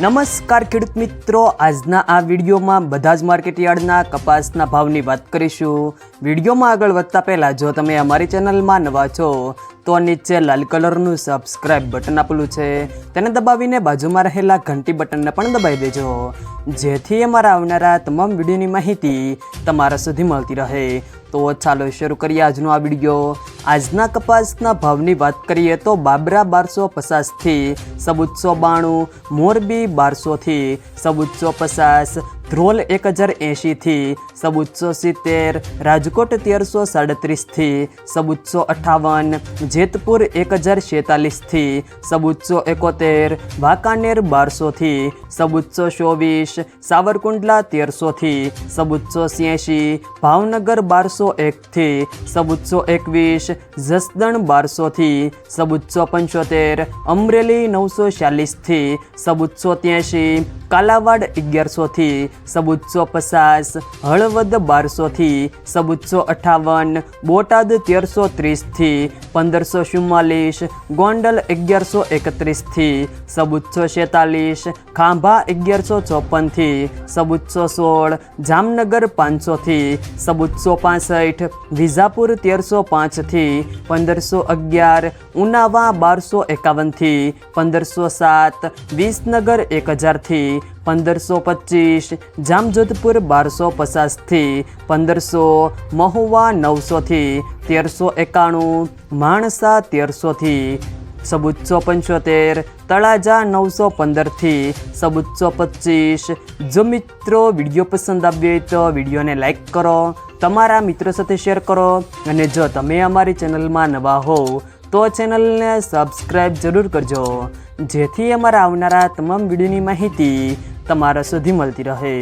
નમસ્કાર ખેડૂત મિત્રો, આજના આ વિડીયોમાં બધા જ માર્કેટયાર્ડના કપાસના ભાવની વાત કરીશું। વિડીયોમાં આગળ વધતા પહેલાં જો તમે અમારી ચેનલમાં નવા છો તો નીચે લાલ કલરનું સબસ્ક્રાઇબ બટન આપેલું છે તેને દબાવીને બાજુમાં રહેલા ઘંટી બટનને પણ દબાવી દેજો, જેથી અમારા આવનારા તમામ વિડીયોની માહિતી તમારા સુધી મળતી રહે। તો ચાલો શરૂ કરીએ આજનો આ વિડીયો। આજના કપાસના ભાવની વાત કરીએ તો બાબરા 1250 થી 1492, મોરબી 1200 થી 1450, ધ્રોલ 1080 થી 1470, રાજકોટ 1337 થી 1458, જેતપુર 1046 થી 1471, વાંકાનેર 1200 થી 1424, સાવરકુંડલા 1300 થી 1486, ભાવનગર 1201 થી 1421, જસદણ 1200 થી 1475, અમરેલી 946 થી 1483, કાલાવાડ 1100 થી 1450, હળવદ 1200 થી 1458, બોટાદ 1330 થી 1544, ગોંડલ 1131 થી 1446, ખાંભા 1154 થી 1416, જામનગર 500 થી 1465, વિજાપુર 1305 થી 1511, ઉનાવા 1251 થી 1507, વિસનગર 1000 થી 1525, જામજોધપુર 1250 થી 1500, મહુવા 900 થી 1391, માણસા 1300 થી 1475, તળાજા 915 થી 1425। જો મિત્રો વિડીયો પસંદ આવ્યો હોય તો વિડીયોને લાઈક કરો, તમારા મિત્રો સાથે શેર કરો, અને જો તમે અમારી ચેનલમાં નવા હો તો ચેનલને સબસ્ક્રાઈબ જરૂર કરજો, જેથી અમારા આવનારા તમામ વિડીયોની માહિતી તમારા સુધી મળતી રહે।